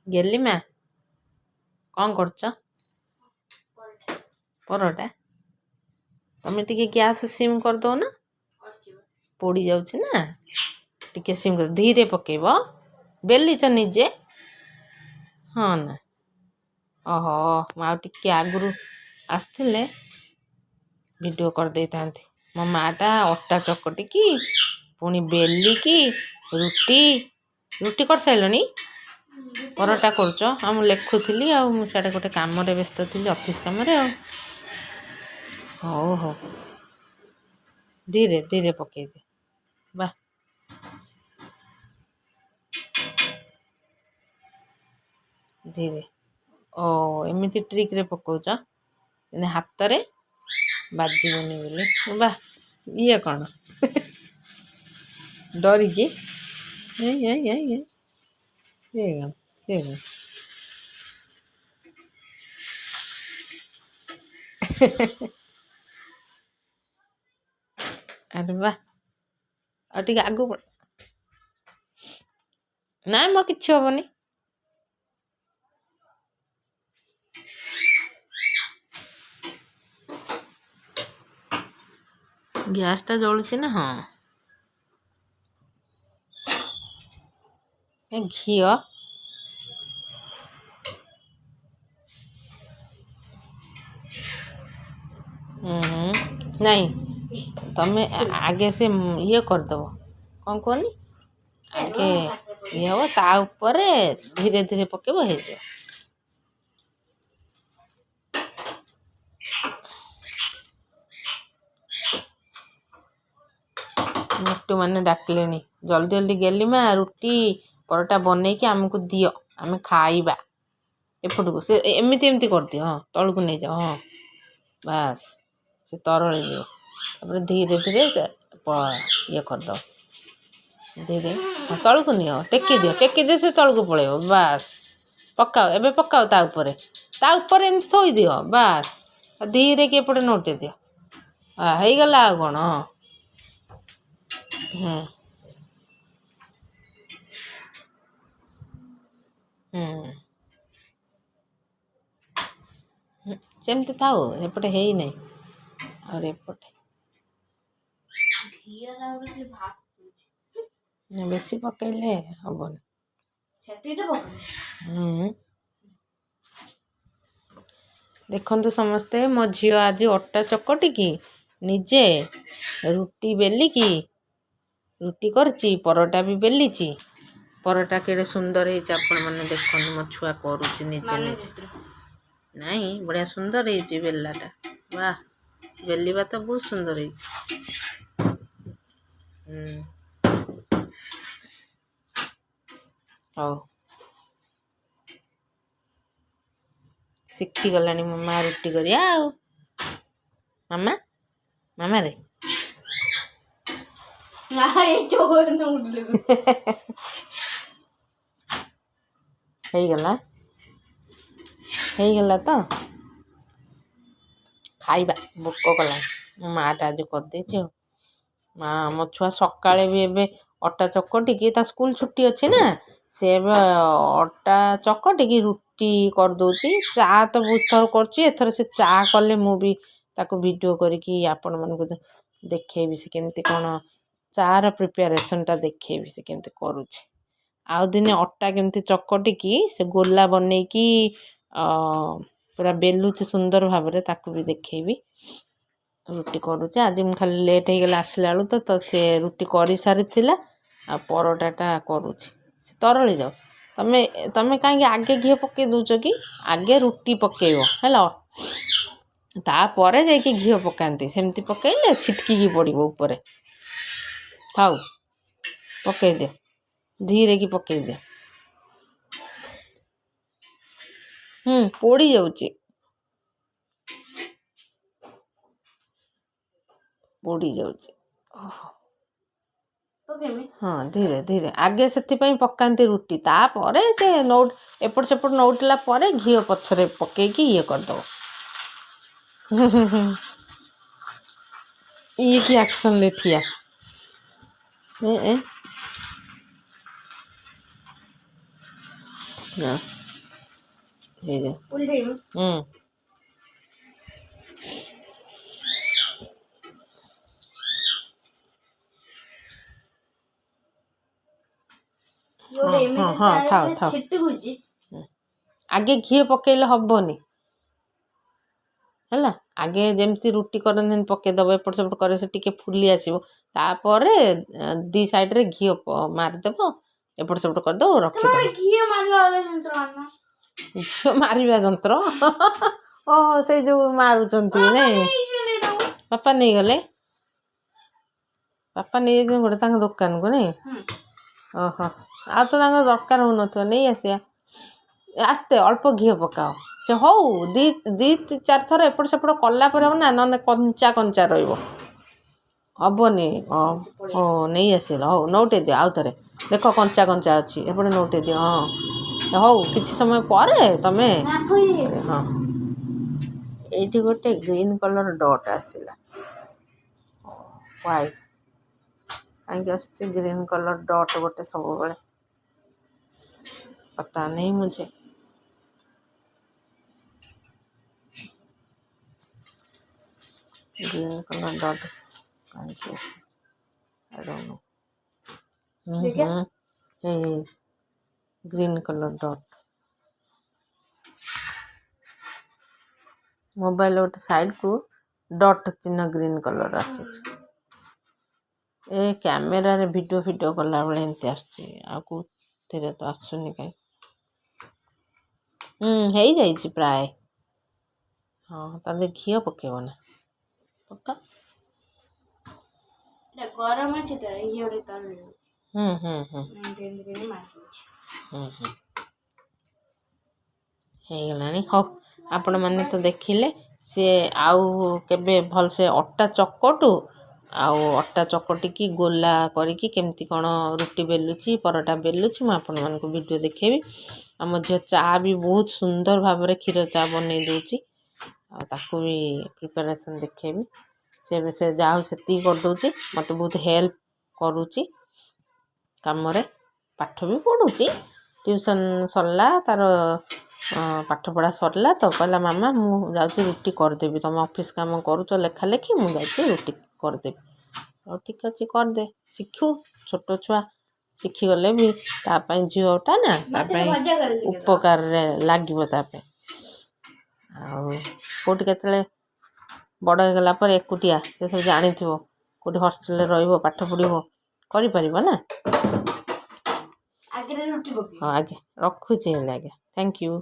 गेली माँ कौन कर परोटा तुम टे गैस सिम कर दो ना पोड़ी जाऊँ ना टिके सिम कर धीरे पकेब बेलीच निजे हाँ ना ओहो माँ टिके आगुरी आसते वीडियो कर दे था मो माटा अटा चकटिकी पुणी बेलिकी रुटी रुटी कर सारे परोटा करुच मुझे लिखुली आड़े गोटे कम व्यस्त थी ऑफिस कम हो हो धीरे धीरे पकई दे बा धीरे ओ एमती ट्रिक रे पकाउच हाथ रे बाजबनी बोली बा ये कौन डरिकी अरे वाह और आगू ना मो कि हेनी गैसटा जलुची ना हाँ घी नहीं तमें आगे से ये करदब कौन कहनी आगे ये हम ताऊपर धीरे धीरे पकेब हो मिट्टू मैंने डाकिले जल्दी जल्दी गेली माँ रुटी परोटा बनईकि आमको दियो आम खाइबा एपट को से एमती एमती कर दियो हाँ तल को नहीं जाओ हाँ बस से तरल जो धीरे धीरे ये करद धीरे हाँ तल को नहीं टेकी दियो से तल को पड़ेब बस पकाओ एबे पकाओ ता ऊपर एमती थोई दियो बस धीरे कि एपटे नोटे दियो हो गला आ कौन सेमती थाओ एपटे है ही नहीं और एपटे बेसी पकड़े हेनी देखु समस्ते मो झी आज अटा चकटिकी निजे रुटी बेलिकी रुटी करची परोटा भी बेलीची परोटा केड़े सुंदर है आपण मैंने देखो मो छुआ करुच्ची निजे निजे नहीं बढ़िया सुंदर है बेलाटा वाह बेलिबा तो बहुत सुंदर है हो शिखी गलानी मो माँ रुटी करिया मामा मामा रे गला तो खाइबा भोक कला मो माटा आज करदे माँ मो छुआ सकाଳେ भी एबे अटा चकटिकी ता स्कूल छुट्टी अच्छी ना से अटा चकटिकी रुटी कर दौची चा तो बहुत थर कर से चा कले मु भी ताको वीडियो करिकी आपण मन को देखेबी से केमती कौन चार प्रिपेरेसन टा देखेबी से केमती करुच्ची आउ दिने अटा केमती चकटिकी से गोला बनईकी पूरा बेलुचे सुंदर भाव में ताकू भी देखेबी रुटी करुचे आज मुझे खाली लेट हो गला आसला बेलू तो से रुटी कर सारी आ परोटाटा करुच्ची से तरल जाओ तमें तमें कहीं आगे घी पकई दौच कि आगे रुटी पकेब है तापर जाकि घी पकाती सेमती पकईले छिटकी पड़ो ऊपर थाऊ पकई दे धीरे की पकई दे पोड़ी जाऊँची पोड़ी जाऊँची हाँ धीरे धीरे आगे से पकाती रुटी तापर से नोट एपट सेपट नौटला घी पछरे पकईकी ये करदो ये कि एक्शन ले ठिया ए ହେଇଯାଉ। ହଁ ଥାଉ ଆଗେ ଘିଅ ପକେଇଲେ ହବନି ହେଲା। ଆଗେ ଯେମିତି ରୁଟି କରନ୍ତି ସେମିତି ପକେଇଦବ, ଏପଟ ସେପଟ করে ସେ ଟିକେ ଫୁଲି ଆସିବ। ତାପରେ 2 ସାଇଡରେ ଘିଅ ମାରିଦେବ, ଏପଟ ସେପଟ କରିଦେବ, ରଖିଦେବ। ଘିଅ ମାରିବା ଯନ୍ତ୍ର ଓହୋ ସେଇ ଯୋଉ ମାରୁଛନ୍ତି ନାଇଁ। ବାପା ନେଇଗଲେ, ବାପା ନେଇଯାଇଛନ୍ତି ଗୋଟେ ତାଙ୍କ ଦୋକାନକୁ ନାଇଁ। ଓହୋ ଆଉ ତ ତାଙ୍କ ଦରକାର ହଉନଥିବ, ନେଇ ଆସିବା। ଆସ୍ତେ ଅଳ୍ପ ଘିଅ ପକାଅ, ସେ ହଉ 2-4 ଥର ଏପଟ ସେପଟ କଲା ପରେ ହବ ନା, ନହେଲେ କଞ୍ଚା କଞ୍ଚା ରହିବ, ହବନି। ଓ ନେଇ ଆସିଲ, ହଉ ନଉଟେଇ ଦିଅ ଆଉ ଥରେ। ଦେଖ କଞ୍ଚା କଞ୍ଚା ଅଛି, ଏପଟେ ନଉଟେଇ ଦିଅ। ହଁ ହଉ କିଛି ସମୟ ପରେ ତମେ। ହଁ ଏଇଠି ଗୋଟେ ଗ୍ରୀନ୍ କଲର୍ ଡଟ୍ ଆସିଲା, ହ୍ୱାଇଟ୍ କାହିଁକି ଆସୁଛି ଗ୍ରୀନ୍ କଲର୍ ଡଟ୍ ଗୋଟେ ସବୁବେଳେ, पता नहीं मुझे। Green colour dot I don't know. Green colour dot mobile गोटे साइड को डॉट चिन्ह ग्रीन कलर आसूची। ए कैमेरा रे वीडियो कला बेले एमती आसुची, आ कोथिरे तो आसुनी कहीं। हेई जाइछि प्राय। हाँ ताले घियो पकेब ना पक्का। गरम अछि त इयोरे तले ହେଇଗଲାଣି। ହଉ ଆପଣ ମାନେ ତ ଦେଖିଲେ, ସିଏ ଆଉ କେବେ ଭଲସେ ଅଟା ଚକଟୁ, ଆଉ ଅଟା ଚକଟିକି ଗୋଲା କରିକି କେମିତି କ'ଣ ରୁଟି ବେଲୁଛି, ପରଟା ବେଲୁଛି, ମୁଁ ଆପଣମାନଙ୍କୁ ଭିଡ଼ିଓ ଦେଖେଇବି। ଆମ ଝିଅ ଚା ବି ବହୁତ ସୁନ୍ଦର ଭାବରେ କ୍ଷୀର ଚା ବନେଇ ଦେଉଛି, ଆଉ ତାକୁ ବି ପ୍ରିପାରେସନ୍ ଦେଖେଇବି। ସେ ଯାହା ହଉ ସେତିକି କରିଦେଉଛି, ମୋତେ ବହୁତ ହେଲ୍ପ କରୁଛି କାମରେ। ପାଠ ବି ପଢ଼ୁଛି, ଟ୍ୟୁସନ୍ ସରିଲା ତାର, ପାଠପଢ଼ା ସରିଲା ତ କହିଲା ମାମା ମୁଁ ଯାଉଛି ରୁଟି କରିଦେବି, ତୁମେ ଅଫିସ୍ କାମ କରୁଛ ଲେଖା ଲେଖି, ମୁଁ ଯାଉଛି ରୁଟି କରିଦେବି। ହଉ ଠିକ୍ ଅଛି କରିଦେ, ଶିଖୁ, ଛୋଟ ଛୁଆ ଶିଖିଗଲେ ବି ତା ପାଇଁ ଝିଅଟା ନା, ତା ପାଇଁ ଉପକାରରେ ଲାଗିବ ତା ପାଇଁ। ଆଉ କେଉଁଠି କେତେବେଳେ ବଡ଼ ହେଇଗଲା ପରେ ଏକୁଟିଆ ସେ ସବୁ ଜାଣିଥିବ, କେଉଁଠି ହଷ୍ଟେଲରେ ରହିବ, ପାଠ ପଢ଼ିବ, କରିପାରିବ ନା। ହଁ ଆଜ୍ଞା ରଖୁଛି ହେଲେ ଆଜ୍ଞା, ଥ୍ୟାଙ୍କ ୟୁ।